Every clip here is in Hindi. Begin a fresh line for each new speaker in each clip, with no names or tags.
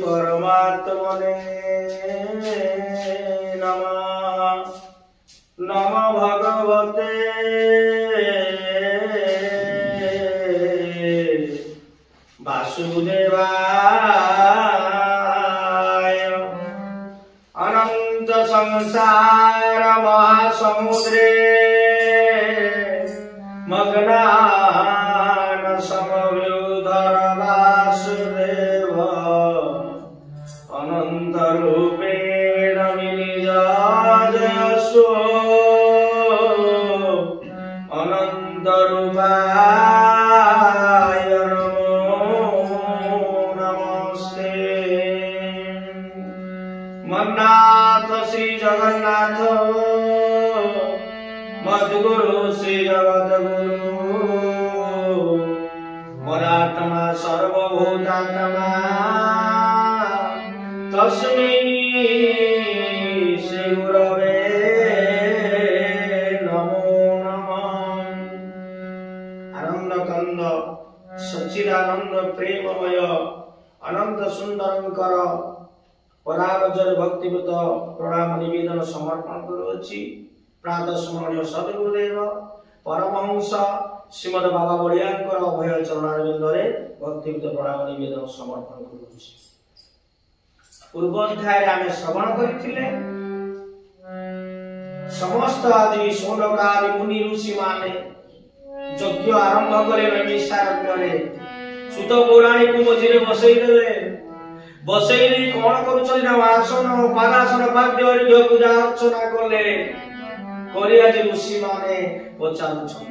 परमात्मने नमः। नमो भगवते वासुदेवाय। अनंत संसार महासमुद्रे मग्नान समव्युधर वासुदेव अनंत रूपेण विनिजाजसो अनंत रूपाय नमो नमस्ते। मन्नाथ श्री जगन्नाथ मद्गुरु श्री जगद्गुरु मरात्मा सर्वभूतात्मा तस्मै श्री गुरवे नमो नमः। आनंद कंद सच्चिदानंद प्रेममय अनंत सुंदरंकर परावजर भक्तिवत प्रणाम निवेदन समर्पण करुछि। प्रातः स्मरणीय सद्गुरुदेव परमहंस श्रीमद बाबा बड़ियांकर अभय चरणारविंदरे भक्तिवत प्रणाम निवेदन समर्पण करुछि। पूर्व अध्याय आम श्रवण करथिले समस्त आदि सोनकादि मुनि ऋषि माने यज्ञ आरंभ करे नैमिषारण्य सुत पौराणिक मझिरे बसई देले। बसई कौन करुछन ना आसन पादासन वाद्य अर्घ्य पूजा अर्चना कले करी आज ऋषि माने पचारुछन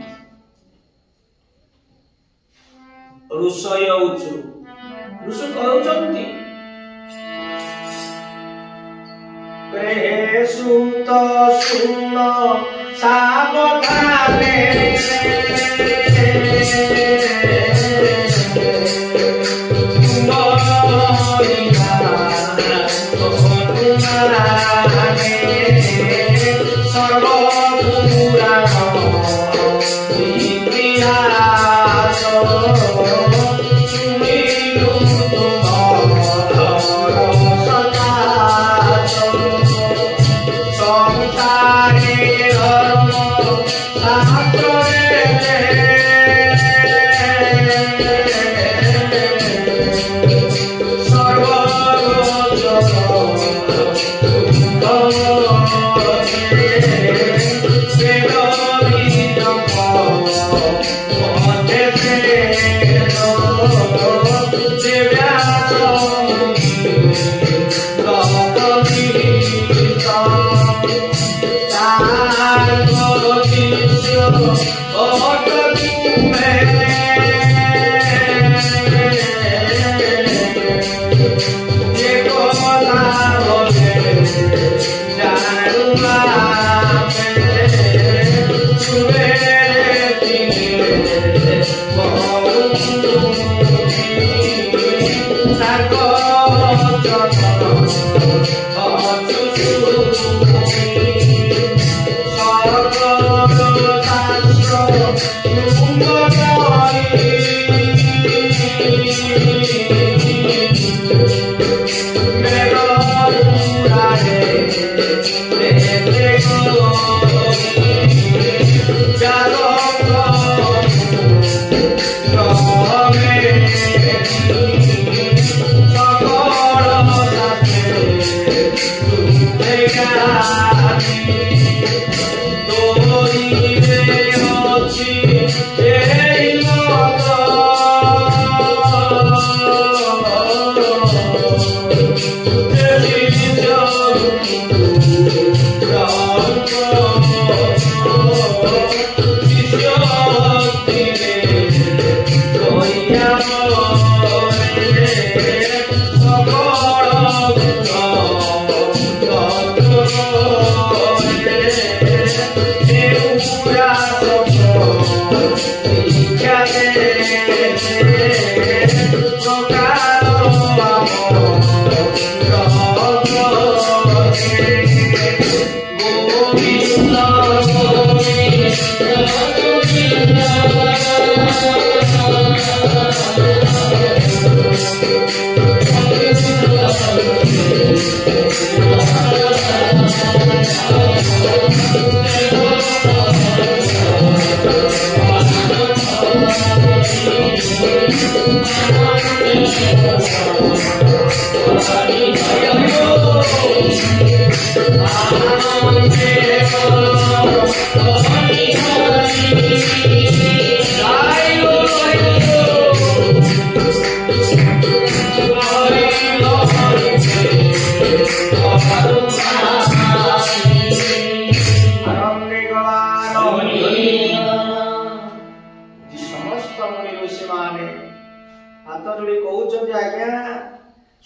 ऋषय उचु ऋषि कहउछंती प्रे सुत सुन सावधाने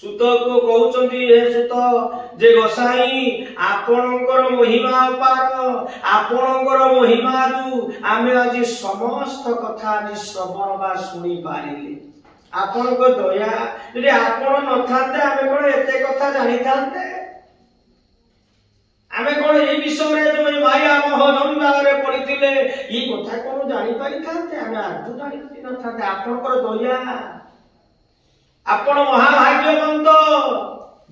सुत को कहउचंती हे सुत जे गोसाई आपणकर महिमा अपार आपणकर महिमा रु आमे आज समस्त कथा आज श्रवण बा सुनी पारिले आपण को दया यदि आपण नथांते आमे कोन एते कथा जानि थांते आमे कोन ए विषय रे जो भाई आम हजम बारे पडिथिले ई कथा कोन जानि पारि थांते आमे आज जानि नथांते आपणकर दया आपण महाभाग्यवंत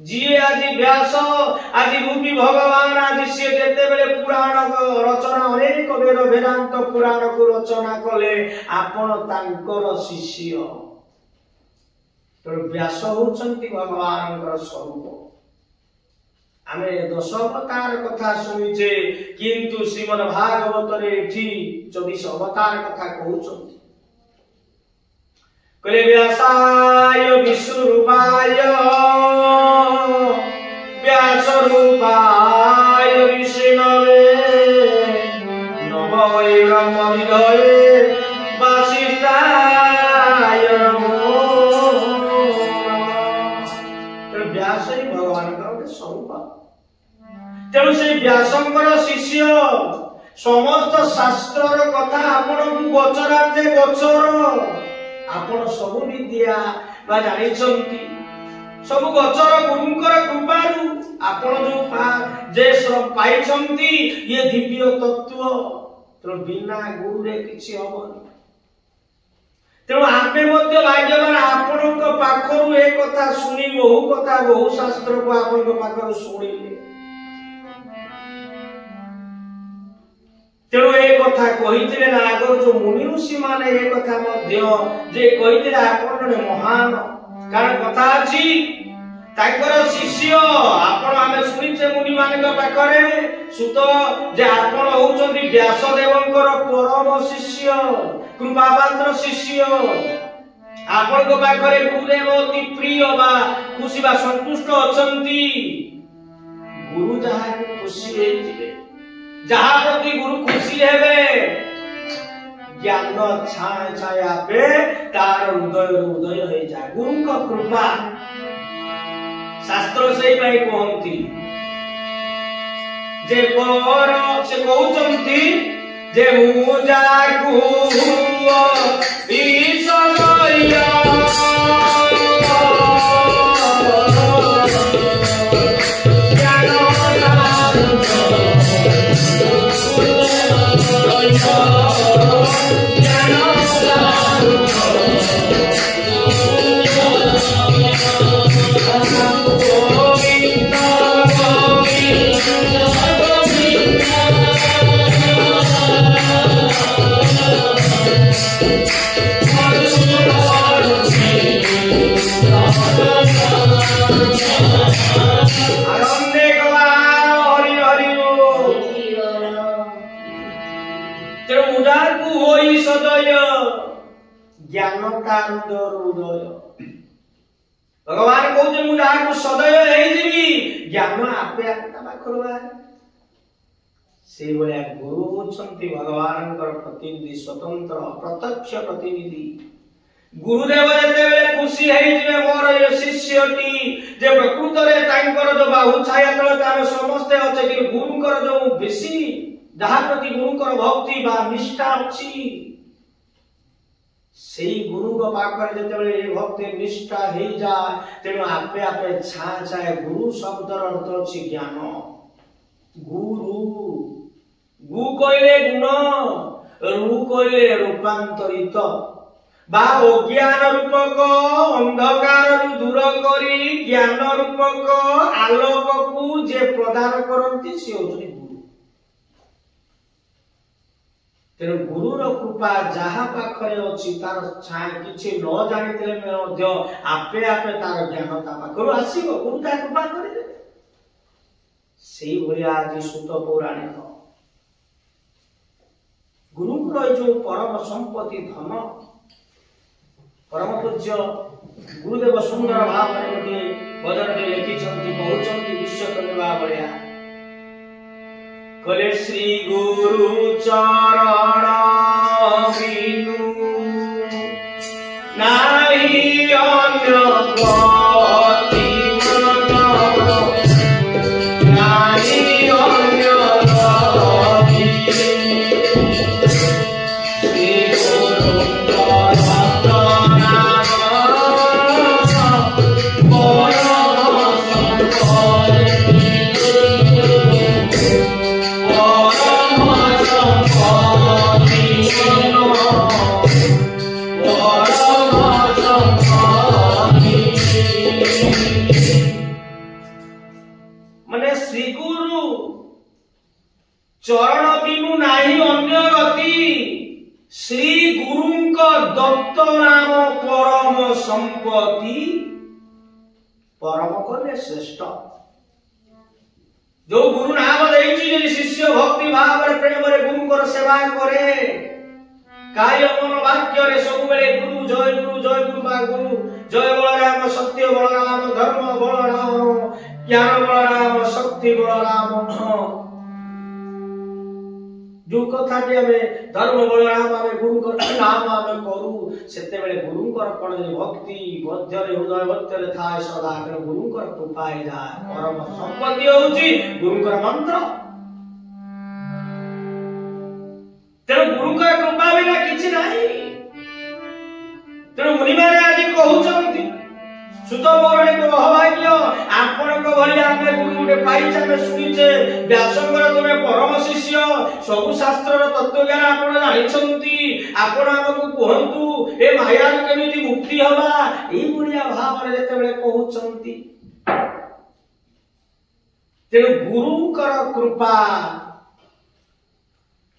जी आज व्यास आज रूपी भगवान आज से जेते बेले पुराण रचना अनेक वेद वेदांत पुराण को रचना कले आपण तांकर शिष्य तो व्यास होचंती भगवान स्वरूप आमे 10 अवतार कथा सुनिचे किंतु श्रीमद् भागवत रे एठी 24 अवतार कथा कहउचंती कले व्यासाय विष्णुरूपाय व्यासरूपाय विष्णवे नमो ब्रह्मविदये वासिष्ठाय नमो व्यास ही भगवान का स्वरूप तेणु से व्यासंकर शिष्य समस्त शास्त्र कथा आपण गोचरार्थे गोचर आपण सब विद्या बा जानिछंती सब गोचर गुरुंकर कृपारु आपण जो जे पाइछंती ये दिव्य तत्व तो बिना गुरु रे किछि होबनी तेणु आपे मध्य भाग्यवान आपण को पाखरु ए कथा सुनी बहु शास्त्र को आपण को पाखरु सुनिले तेणु ए कथा कहिथिले ना आगर जो मुनि ऋषि माने ए कथा मध्य जे कहिथिले आपण महान कारण कथा अछि ताकर शिष्य आपण आमे सुनिचे मुनि मानक पाखरे सुत जे आपण होउचंती व्यास देवंकर परम शिष्य कृपापात्र शिष्य आपण को पाखरे गुरुदेव अति प्रिय बा खुशी बा संतुष्ट अछंती गुरु जहा खुशी हे जिवे जहा प्रति गुरु खुशी हेबे ज्ञान छाया छाया पे तार उदय हे जा गुरु का कृपा शास्त्र से भाई कहंती जे पर से कहउचंती जे मु जागु ईश्वरया ज्ञान उदय भगवान कहते मु जहा सदय हे जीवी ज्ञान आपे आपे पाखरु से बलिया गुरु होचंती भगवान प्रतिनिधि स्वतंत्र प्रत्यक्ष प्रतिनिधि गुरुदेव जेते बेले खुशी हे जिवे मोर ये शिष्यटी जे प्रकृत रे तांकर जो बाहु छाया तळे तार समस्त अछि कि गुरुकर जो बेसी जहा प्रति गुरुकर भक्ति बा निष्ठा अछि सेई गुरु को पाकर जेते बेले भक्ति निष्ठा हे जा तेनु आपे आपे छा छाए गुरु शब्दर अर्थ अछि ज्ञान गुरु गु कइले गुण रु कइले रूपांतरित बा अज्ञान रूपक अंधकार दूर करी ज्ञान रूपक आलोक को जे प्रदान करंती से होचनी गुरु तेणु गुरुर कृपा जहा पाखरे अछि तार किछि न जानिथिले मध्य आपे आपे तार ज्ञान ता पाखरु आसीबो गुरु ता कृपा करिले सेही भलिया आज सुत पौराणिक गुरुर जो परम संपत्ति धन परम पूज्य गुरुदेव सुंदर भाव में गोटे भजन लिखि कहते विश्व करवा भलिया कले श्री गुरु चरण बिनु नाहि अन्य गति नाहि अन्य गति श्री गुरु चरण नाम मने श्री गुरु चरण बिनु नाही अन्य गति श्री गुरुंक दत्त नाम परम संपत्ति परम कले श्रेष्ठ जो गुरु नाम देछि जे शिष्य भक्ति भाव रे प्रेम रे गुरु कर सेवा करे काय मन वाक्य रे सब बेले गुरु बा गुरु जय बलराम सत्य बलराम धर्म बलराम ज्ञान बलराम शक्ति बलराम जो कथा भी हमें धर्म बलराम हमें गुरु कर नाम हमें करू सेते बेले गुरु कर कोन भक्ति मध्य रे हृदय मध्य रे थाए सदा कर गुरु कर कृपाए जाए परम संपत्ति होची गुरु कर मंत्र तेणु गुरु कर कृपा बिना किछि नाही तेणु मुनि माने आज कहउचंती सुत पौराणिक अभाग्य आपनक भली आमे गुरु गुटे पाइछा में सुनिचे व्यासंकर तुमे परम शिष्य सब शास्त्र तत्व ज्ञान आपण जानिछंती आपण हमकु कहंतु ए माया केमिति मुक्ति हवा एई बुढ़िया भाव रे जते बेले कहउचंती तेणु गुरु कर कृपा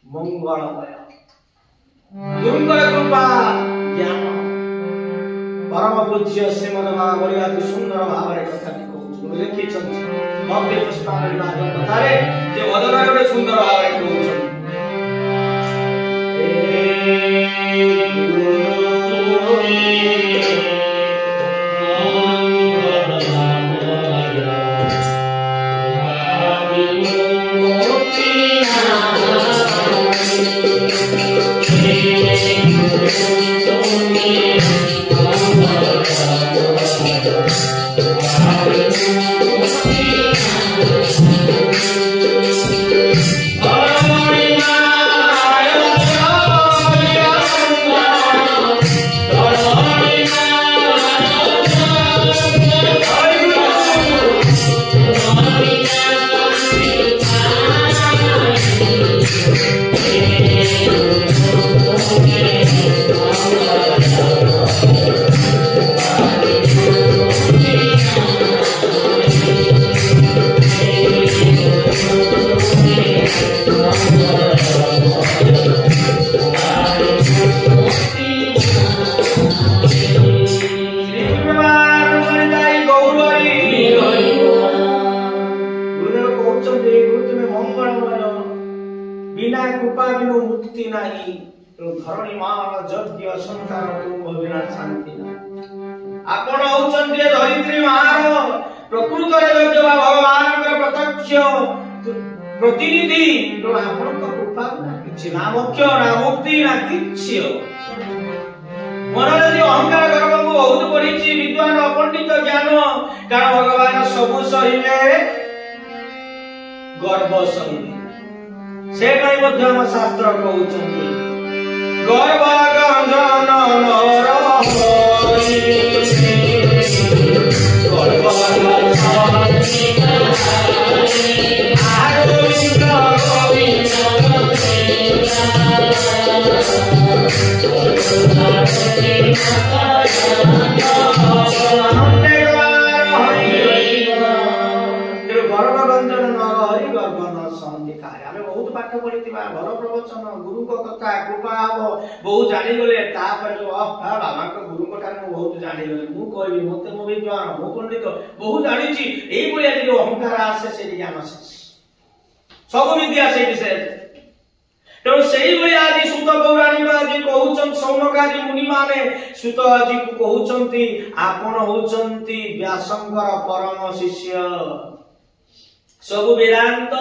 मंगलमय गुरु कर कृपा ज्ञान परम पूज्य श्रीमद महाबली अति सुंदर भाव रे कथा कहउछु लिखि छथि भव्य पुष्पावली भागवत कथा रे जे वदन रे सुंदर भाव रे कहउछु बिना कृपा बिनु मुक्ति नाही धरणी मान यज्ञ संसार तुम बिना शांति नाही आपण होचंती धरित्री मार प्रकृत रे यज्ञ भगवान के प्रत्यक्ष प्रतिनिधि तो आपण को कृपा ना किछि ना मोक्ष ना मुक्ति ना किछि मन रे अहंकार गर्व को बहुत पड़िछि विद्वान अपंडित ज्ञान कारण भगवान सब सहिबे गर्व सहिबे से कई मध्य हम शास्त्र कहउछन्ति गर्व गंजन नर हरि गर्व पाठ पढ़ी ଶୁଣିଥିବା ଭଲ ପ୍ରବଚନ ଗୁରୁଙ୍କ କଥା कृपा हबो बहुत जानि गले तापर जो बाबा को गुरुଙ୍କ ठानु बहुत जानि गले मु कहबी मते मो विद्वान मो पंडित बहुत जानि छी एई बोलिया जो अहंकार आसे से ज्ञान आसे सब विद्या से विषय तो सही बोली आज सुत पौराणिक आज कहउचन सौनक आज मुनि माने सुत आज को कहउचंती आपण होचंती व्यासंकर परम शिष्य सब वेदांत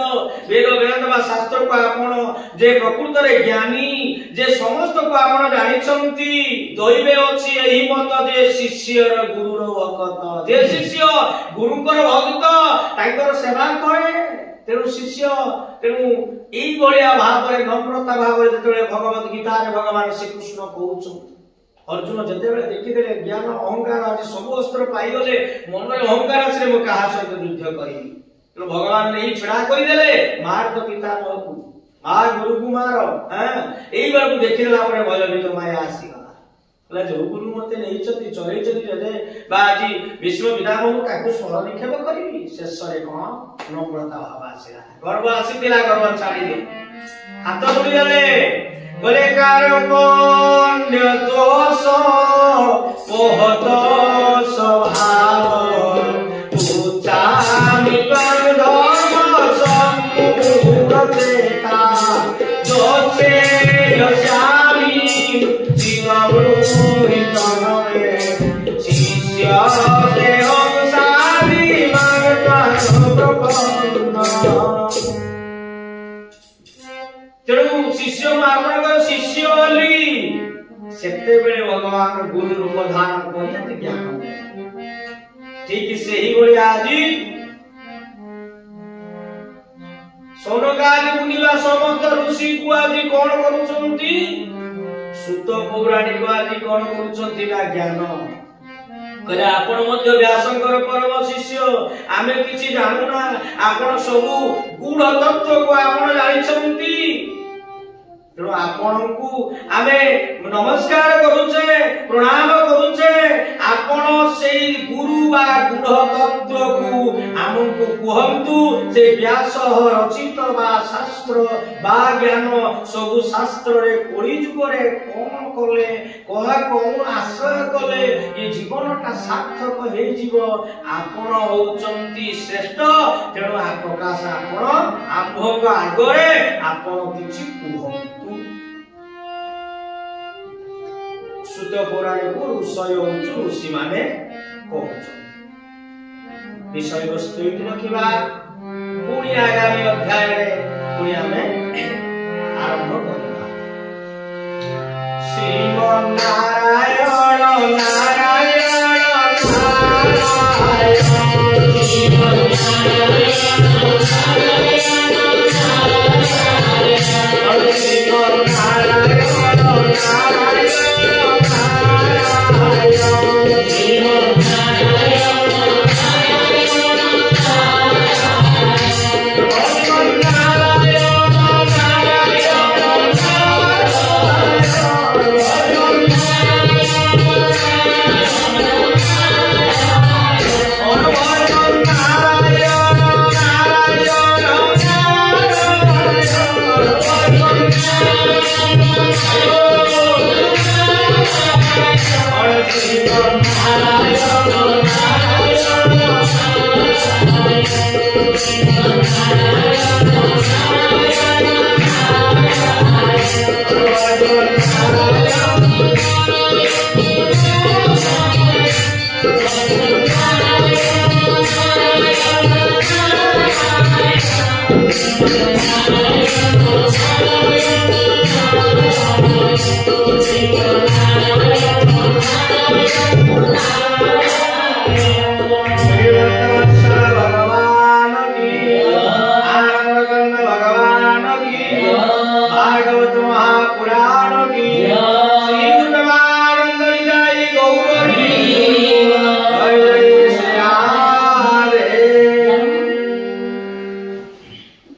वेद वेदांत बा शास्त्र को आपण जे प्रकृत रे ज्ञानी जे समस्त को आपण जानिछंती दैवे अछि एही मत जे शिष्यर गुरुर भक्त जे शिष्य गुरुकर भक्त ताकर सेवा करे तेणु शिष्य तेणु एई बलिया भाव रे नम्रता भाव रे जतले भगवत गीता रे भगवान श्री कृष्ण कहउछंती अर्जुन जते बेले देखि देले ज्ञान अहंकार आज सब अस्त्र पाई गले मन रे अहंकार से म कहा सहित युद्ध करिबी तो भगवान ने छड़ा कर देले मार तो पिता को मार गुरु कुमार हां एई बार को देखिला परे भयभीत माया आसी गला बोला जो गुरु मते नहीं चती चले चली जे बाजी विश्व विधान को काकु स्वर निक्षेप करिवि शेष रे कोन नम्रता भाव आसीला गर्व आसीला गर्व छाड़ी दे हाथ जोड़ी देले बोले कारपण्य दोष पोहत स्वभाव उचामी शिष्य शिष्य से भगवान गुरु रूप धारण कर ज्ञान ठीक से ही बोली आज सौनकादि मुनिवा समस्त ऋषि को आज कौन करूछंती सुत पौराणिक आज कौन करूछंती ना ज्ञान करे आपण मध्य व्यासंकर परम शिष्य आमे किछि जानू ना आपण सब गूढ़ तत्व को आपण जानिछंती तेणु आपण को आमे नमस्कार करूछे प्रणाम करूछे आपण से गुरु बा गूढ़ तत्व को हमको कहंतु से व्यास रचित बा शास्त्र बा ज्ञान सब शास्त्र रे कोड़ी जुग रे कोन कले कहा कोन आश्रय कले ये जीवनटा सार्थक हे जीव आपण होचंती श्रेष्ठ तेणु आ प्रकाश आपण आंभक आगरे आपण किछि कहंतु सुत पौराणिक ऋषय ऋषि माने कहउछन विषय वस्तु रखिबा पुणी आगामी अध्याय रे पुणी हमें आरंभ करिबा श्रीमन नारायण नारायण नारायण श्रीमन नारायण